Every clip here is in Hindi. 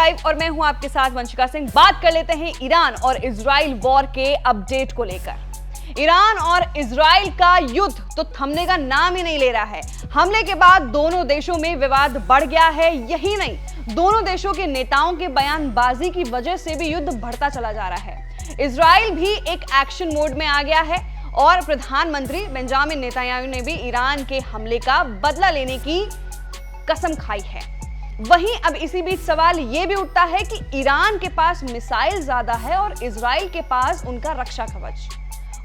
लाइव और मैं हूं आपके साथ वंशिका सिंह। बात कर लेते हैं ईरान और इजराइल वॉर के अपडेट को लेकर। ईरान और इजराइल का युद्ध तो थमने का नाम ही नहीं ले रहा है। हमले के बाद दोनों देशों में विवाद बढ़ गया है। यही नहीं, दोनों देशों के नेताओं के बयानबाजी की वजह से भी युद्ध बढ़ता चला जा रहा है। इजराइल भी एक एक्शन मोड में आ गया है और प्रधानमंत्री बेंजामिन नेतन्याहू ने भी ईरान के हमले का बदला लेने की कसम खाई है। वहीं अब इसी बीच सवाल यह भी उठता है कि ईरान के पास मिसाइल ज्यादा है और इजराइल के पास उनका रक्षा कवच।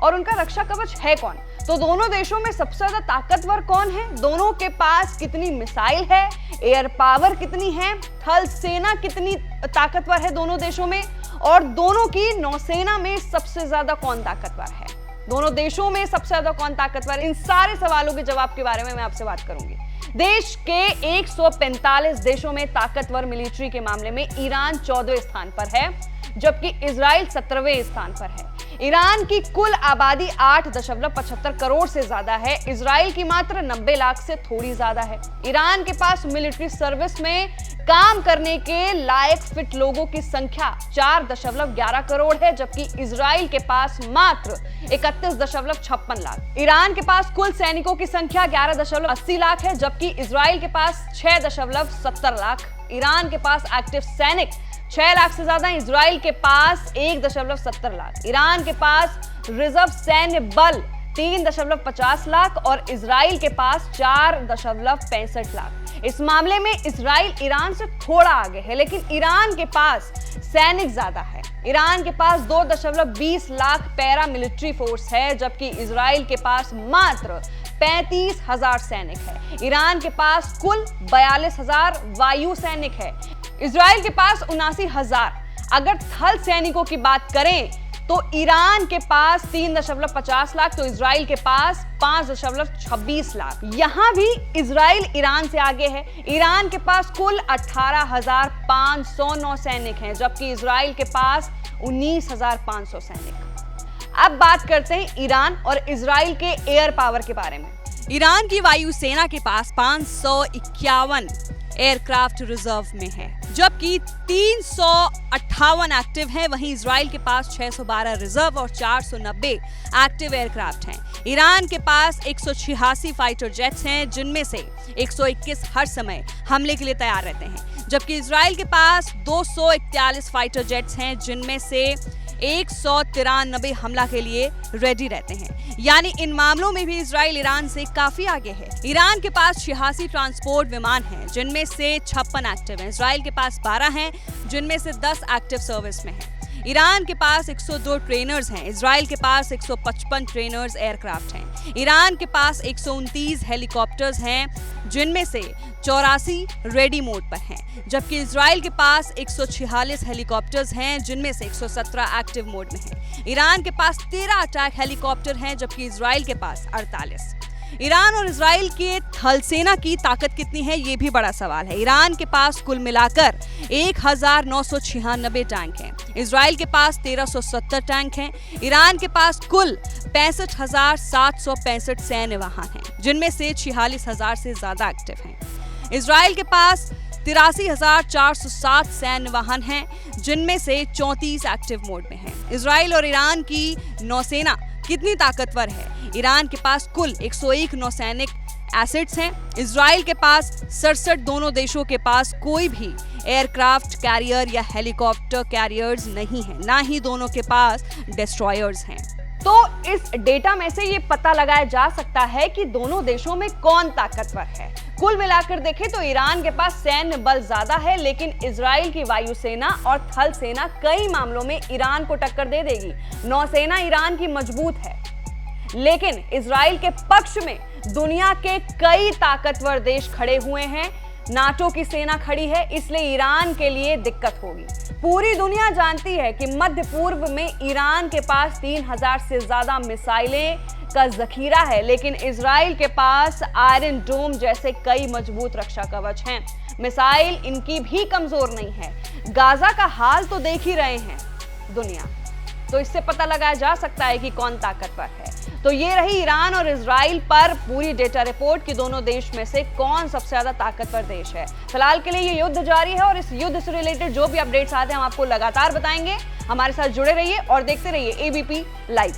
और उनका रक्षा कवच है कौन? तो दोनों देशों में सबसे ज्यादा ताकतवर कौन है? दोनों के पास कितनी मिसाइल है? एयर पावर कितनी है? थल सेना कितनी ताकतवर है दोनों देशों में? और दोनों की नौसेना में सबसे ज्यादा कौन ताकतवर है? दोनों देशों में सबसे ज्यादा कौन ताकतवर? इन सारे सवालों के जवाब के बारे में मैं आपसे बात करूंगी। देश के 145 देशों में ताकतवर मिलिट्री के मामले में ईरान 14वें स्थान पर है, जबकि इजराइल 17वें स्थान पर है। ईरान की कुल आबादी 8.75 करोड़ से ज्यादा है। इजराइल की मात्र 90 लाख से थोड़ी ज्यादा है। ईरान के पास मिलिट्री सर्विस में काम करने के लायक फिट लोगों की संख्या 4.11 करोड़ है, जबकि इजराइल के पास मात्र 31.56 लाख। ईरान के पास कुल सैनिकों की संख्या 11.80 लाख है, जबकि इजराइल के पास 6.70 लाख। ईरान के पास एक्टिव सैनिक 6 लाख से ज्यादा, इजराइल के पास 1.70 लाख। ईरान के पास रिजर्व सैन्य बल 3.50 लाख और इजराइल के पास 4.65 लाख। इस मामले में इजराइल ईरान से थोड़ा आगे है, लेकिन ईरान के पास सैनिक ज्यादा है। ईरान के पास 2.20 लाख पैरा मिलिट्री फोर्स है, जबकि इजराइल के पास मात्र 35,000 सैनिक है। ईरान के पास कुल 42,000 वायु सैनिक है। इजराइल के पास 79,000। अगर थल सैनिकों की बात करें तो ईरान के पास 3.50 लाख, तो इजराइल के पास 5.26 लाख। यहां भी इजराइल ईरान से आगे है। ईरान के पास कुल 18,509 सैनिक हैं, जबकि इजराइल के पास 19,500 सैनिक। अब बात करते हैं ईरान और इजराइल के एयर पावर के बारे में। ईरान की वायुसेना के पास 551 एयरक्राफ्ट रिजर्व में है, जबकि 358 एक्टिव हैं। वहीं इजराइल के पास 612 रिजर्व और 490 एक्टिव एयरक्राफ्ट हैं। ईरान के पास 186 फाइटर जेट्स हैं, जिनमें से 121 हर समय हमले के लिए तैयार रहते हैं, जबकि इजराइल के पास 241 फाइटर जेट्स हैं, जिनमें से 193 हमला के लिए रेडी रहते हैं। यानी इन मामलों में भी इजराइल ईरान से काफी आगे है। ईरान के पास 86 ट्रांसपोर्ट विमान हैं, जिनमें से 56 एक्टिव हैं। इजराइल के पास 12 हैं, जिनमें से 10 एक्टिव सर्विस में हैं। ईरान के पास 102 ट्रेनर्स हैं। इजराइल के पास 155 ट्रेनर्स एयरक्राफ्ट हैं। ईरान के पास 129 हेलीकॉप्टर्स हैं, जिनमें से 84 रेडी मोड पर हैं, जबकि इजराइल के पास 146 हेलीकॉप्टर्स हैं, जिनमें से 117 एक्टिव मोड में हैं। ईरान के पास 13 अटैक हेलीकॉप्टर हैं, जबकि इजराइल के पास 48। ईरान और इजराइल के थल सेना की ताकत कितनी है, ये भी बड़ा सवाल है। ईरान के पास कुल मिलाकर 1996 टैंक हैं। इजराइल के पास 1370 टैंक हैं। ईरान के पास कुल 65,765 सैन्य वाहन हैं, जिनमें से 46,000 से ज्यादा एक्टिव हैं। इजराइल के पास 83,407 सैन्य वाहन हैं, जिनमें से 34 एक्टिव मोड में हैं। इजराइल और ईरान की नौसेना कितनी ताकतवर है? ईरान के पास कुल 101 नौसैनिक एसेट्स हैं। इजराइल के पास 67। दोनों देशों के पास कोई भी एयरक्राफ्ट कैरियर या हेलीकॉप्टर कैरियर्स नहीं है, ना ही दोनों के पास डिस्ट्रॉयर्स हैं। तो इस डेटा में से ये पता लगाया जा सकता है कि दोनों देशों में कौन ताकतवर है। कुल मिलाकर देखें तो ईरान के पास सैन्य बल ज्यादा है, लेकिन इजराइल की वायुसेना और थल सेना कई मामलों में ईरान को टक्कर दे देगी। नौसेना ईरान की मजबूत है, लेकिन इजराइल के पक्ष में दुनिया के कई ताकतवर देश खड़े हुए हैं। नाटो की सेना खड़ी है, इसलिए ईरान के लिए दिक्कत होगी। पूरी दुनिया जानती है कि मध्य पूर्व में ईरान के पास 3000 से ज्यादा मिसाइलें का जखीरा है, लेकिन इजराइल के पास आयरन डोम जैसे कई मजबूत रक्षा कवच हैं। मिसाइल इनकी भी कमजोर नहीं है। गाजा का हाल तो देख ही रहे हैं दुनिया, तो इससे पता लगाया जा सकता है कि कौन ताकतवर है। तो ये रही ईरान और इजराइल पर पूरी डेटा रिपोर्ट कि दोनों देश में से कौन सबसे ज्यादा ताकतवर देश है। फिलहाल के लिए ये युद्ध जारी है और इस युद्ध से रिलेटेड जो भी अपडेट्स आते हैं हम आपको लगातार बताएंगे। हमारे साथ जुड़े रहिए और देखते रहिए एबीपी लाइव।